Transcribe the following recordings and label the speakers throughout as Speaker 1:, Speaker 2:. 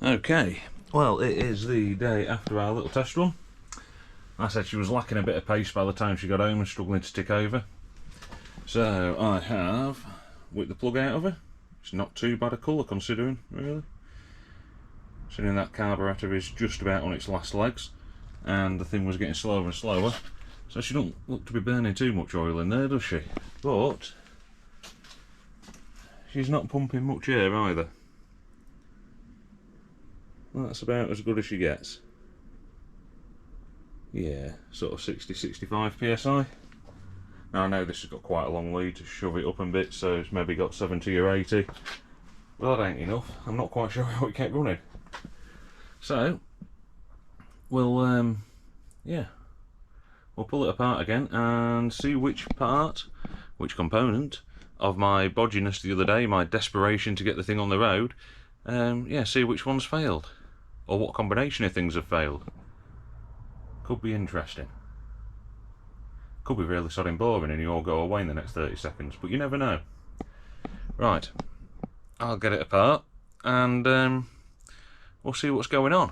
Speaker 1: Okay, well, it is the day after our little test run. I said she was lacking a bit of pace by the time she got home and struggling to tick over. So I have whipped the plug out of her. It's not too bad a colour considering, really. Considering that carburettor is just about on its last legs and the thing was getting slower and slower. So she don't look to be burning too much oil in there, does she? But she's not pumping much air either. That's about as good as she gets. Yeah, sort of 60-65 psi. Now I know this has got quite a long lead to shove it up a bit, so it's maybe got 70 or 80. Well, that ain't enough. I'm not quite sure how it kept running. So we'll pull it apart again and see which component of my bodginess the other day, my desperation to get the thing on the road, see which one's failed, or what combination of things have failed. Could be interesting. Could be really sodding boring and you all go away in the next 30 seconds, but you never know. Right, I'll get it apart and we'll see what's going on.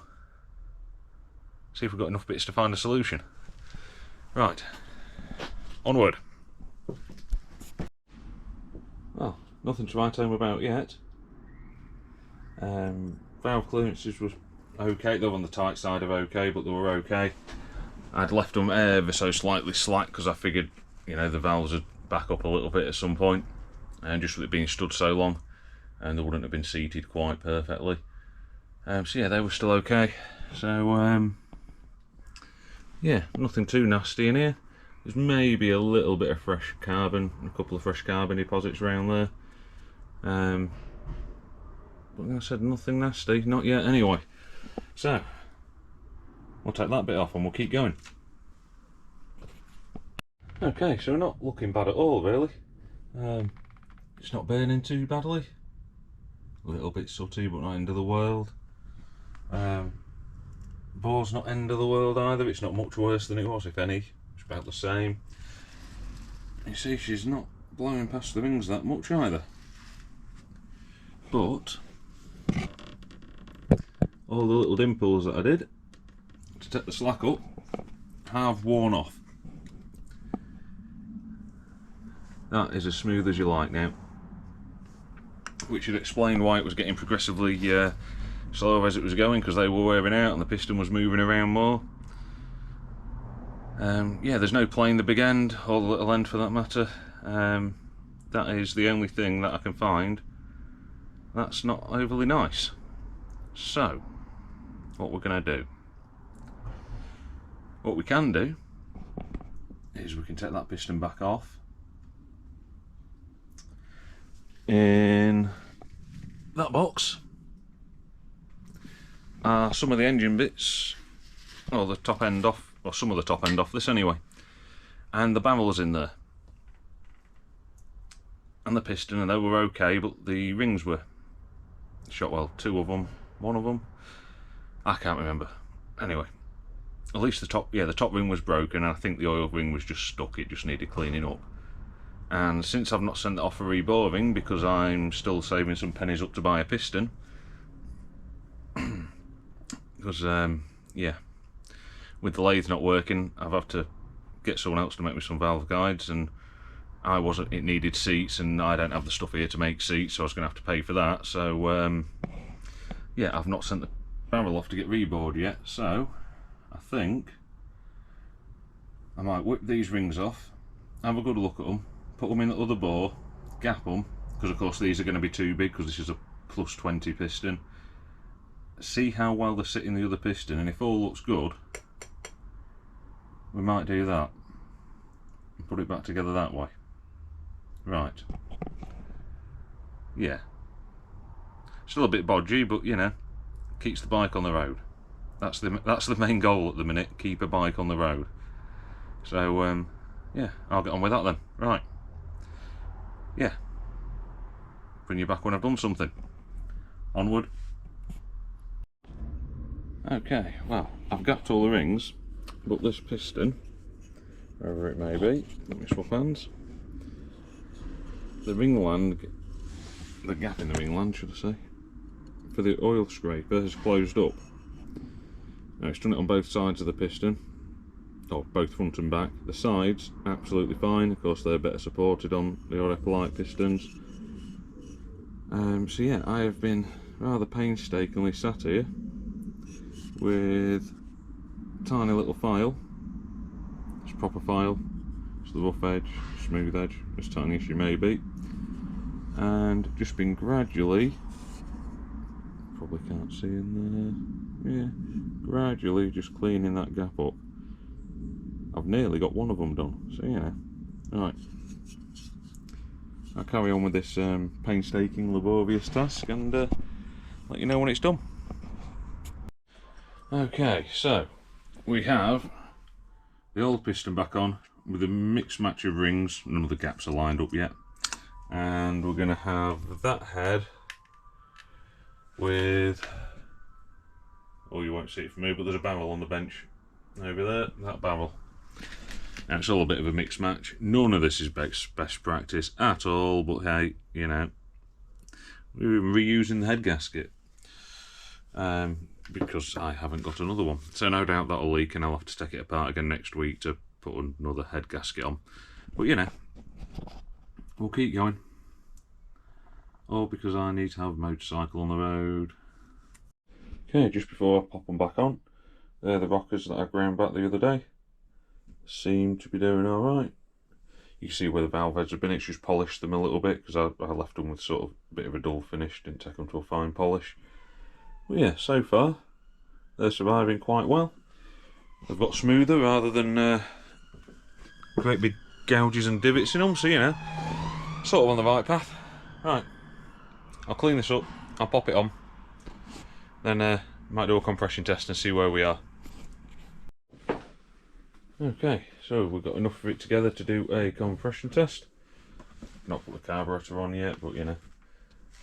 Speaker 1: See if we've got enough bits to find a solution. Right, onward. Well, nothing to write home about yet. Valve clearances was okay, they were on the tight side of okay, but they were okay. I'd left them ever so slightly slack because I figured, you know, the valves would back up a little bit at some point, and just with it being stood so long, and they wouldn't have been seated quite perfectly. So yeah, they were still okay. So yeah, nothing too nasty in here. There's maybe a little bit of fresh carbon, a couple of fresh carbon deposits around there. But like I said, nothing nasty, not yet anyway. So we'll take that bit off and we'll keep going. Okay, so we're not looking bad at all, really. It's not burning too badly. A little bit sooty, but not end of the world. Bore's not end of the world either. It's not much worse than it was, if any. It's about the same. You see, she's not blowing past the rings that much either. But all the little dimples that I did to take the slack up have worn off. That is as smooth as you like now, which would explain why it was getting progressively slower as it was going, because they were wearing out and the piston was moving around more. Yeah, there's no playing the big end or the little end for that matter. That is the only thing that I can find that's not overly nice. So what we're going to do, what we can do is we can take that piston back off. In that box are some of the engine bits, or the top end off, or some of the top end off this anyway, and the barrel's in there, and the piston, and they were okay, but the rings were shot. Well, two of them, one of them, I can't remember. Anyway, at least the top ring was broken, and I think the oil ring was just stuck. It just needed cleaning up. And since I've not sent it off for reboring because I'm still saving some pennies up to buy a piston, because yeah, with the lathe not working, I've had to get someone else to make me some valve guides, and it needed seats, and I don't have the stuff here to make seats, so I was going to have to pay for that. So yeah, I've not sent the barrel off to get rebored yet, so I think I might whip these rings off, have a good look at them, put them in the other bore, gap them, because of course these are going to be too big because this is a plus 20 piston. See how well they sit in the other piston, and if all looks good, we might do that and put it back together that way. Right, yeah, still a bit bodgy, but you know, keeps the bike on the road. That's the main goal at the minute, keep a bike on the road. So yeah, I'll get on with that then. Right, yeah, bring you back when I've done something. Onward. Okay, well, I've gapped all the rings, but this piston, wherever it may be, let me swap hands. The ringland, the gap in the ringland, should I say, for the oil scraper has closed up. Now it's done it on both sides of the piston, or both front and back. The sides, absolutely fine, of course they're better supported on the Epilite pistons. So yeah, I have been rather painstakingly sat here with a tiny little file. It's a proper file, it's the rough edge, smooth edge, as tiny as you may be, and just been gradually, probably can't see in there, yeah, gradually just cleaning that gap up. I've nearly got one of them done, so yeah. Right, I'll carry on with this painstaking, laborious task and let you know when it's done. Okay, so we have the old piston back on with a mixed match of rings. None of the gaps are lined up yet, and we're going to have that head with, oh, you won't see it from me, but there's a barrel on the bench over there, that barrel. Now it's all a bit of a mixed match. None of this is best practice at all, but hey, you know, we're reusing the head gasket because I haven't got another one, so no doubt that'll leak and I'll have to take it apart again next week to put another head gasket on. But you know, we'll keep going, all because I need to have a motorcycle on the road. Okay, just before I pop them back on, they're the rockers that I ground back the other day. Seem to be doing alright. You can see where the valve heads have been. It's just polished them a little bit because I left them with sort of a bit of a dull finish, didn't take them to a fine polish. But yeah, so far they're surviving quite well. They've got smoother rather than great big gouges and divots in them, so you know, sort of on the right path. Right, I'll clean this up, I'll pop it on, then might do a compression test and see where we are. Okay, so we've got enough of it together to do a compression test. Not put the carburetor on yet, but you know,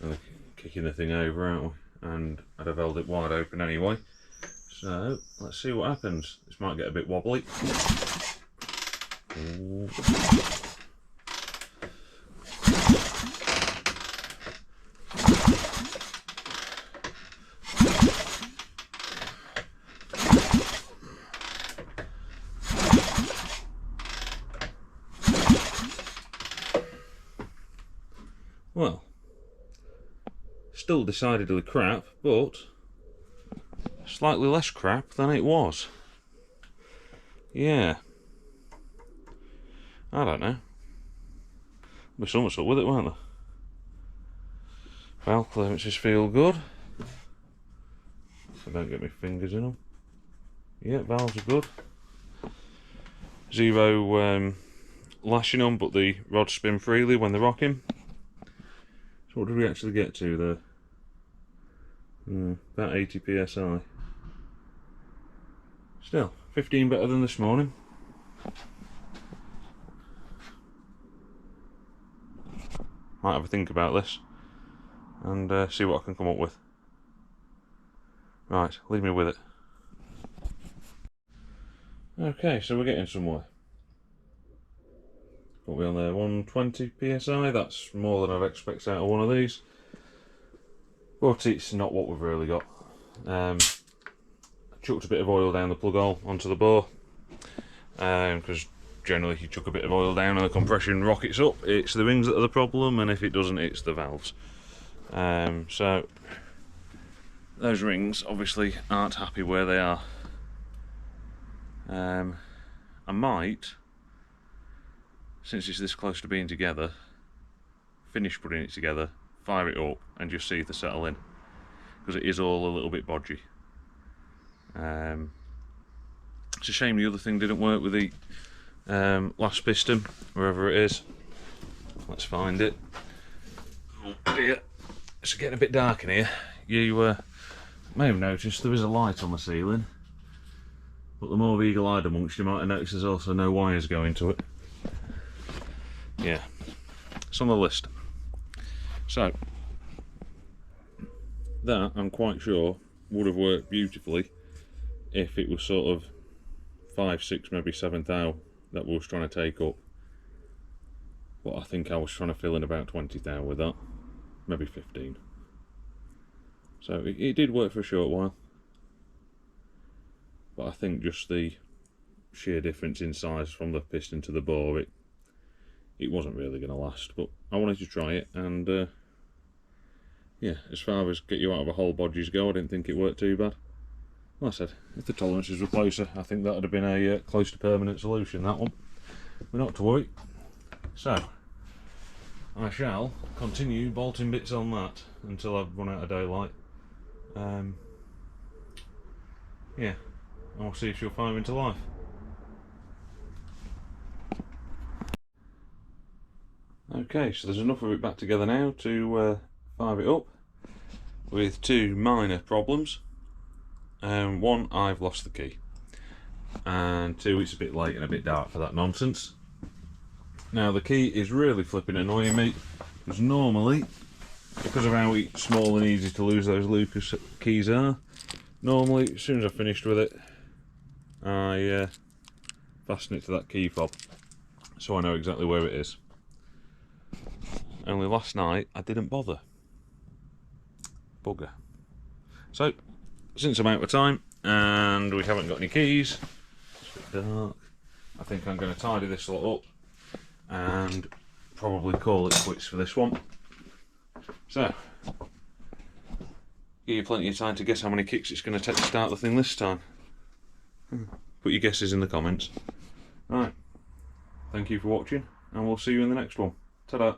Speaker 1: we're kicking the thing over, aren't we? And I'd have held it wide open anyway. So let's see what happens. This might get a bit wobbly. Ooh. Well, still decidedly crap, but slightly less crap than it was. Yeah. I don't know. There'll be so much up with it, won't there? Valve clearances feel good. So don't get my fingers in them. Yeah, valves are good. Zero lashing on, but the rods spin freely when they're rocking. So what did we actually get to there? About 80 psi. Still, 15 better than this morning. Might have a think about this and see what I can come up with. Right, leave me with it. Okay, so we're getting somewhere. What are we on there? 120 psi. That's more than I'd expect out of one of these, but it's not what we've really got. I chucked a bit of oil down the plug hole onto the bore because generally if you chuck a bit of oil down and the compression rockets up, it's the rings that are the problem, and if it doesn't, it's the valves. So those rings obviously aren't happy where they are. I might, since it's this close to being together, finish putting it together, fire it up and just see if they settle in, because it is all a little bit bodgy. It's a shame the other thing didn't work with the last piston, wherever it is. Let's find it. Oh dear, it's getting a bit dark in here. You may have noticed there is a light on the ceiling, but the more eagle-eyed amongst you might have noticed there's also no wires going to it. Yeah, it's on the list. So that, I'm quite sure, would have worked beautifully if it was sort of 5, 6, maybe 7 thou that we was trying to take up. But I think I was trying to fill in about 20 thou with that, maybe 15. So it did work for a short while, but I think just the sheer difference in size from the piston to the bore, it wasn't really going to last. But I wanted to try it, and yeah, as far as get you out of a hole bodges go, I didn't think it worked too bad. Like I said, if the tolerances were closer, I think that would have been a close to permanent solution, that one. But not to worry. So I shall continue bolting bits on that until I've run out of daylight. Yeah, and we'll see if she'll fire into life. Okay, so there's enough of it back together now to fire it up, with two minor problems. One, I've lost the key, and two, it's a bit late and a bit dark for that nonsense. Now the key is really flipping annoying me, because normally, because of how small and easy to lose those Lucas keys are, normally as soon as I've finished with it, I fasten it to that key fob so I know exactly where it is. Only last night I didn't bother. Bugger. So, since I'm out of time and we haven't got any keys, it's a bit dark, I think I'm going to tidy this lot up and probably call it quits for this one. So, give you plenty of time to guess how many kicks it's going to take to start the thing this time. Put your guesses in the comments. Right, thank you for watching, and we'll see you in the next one. Ta-da!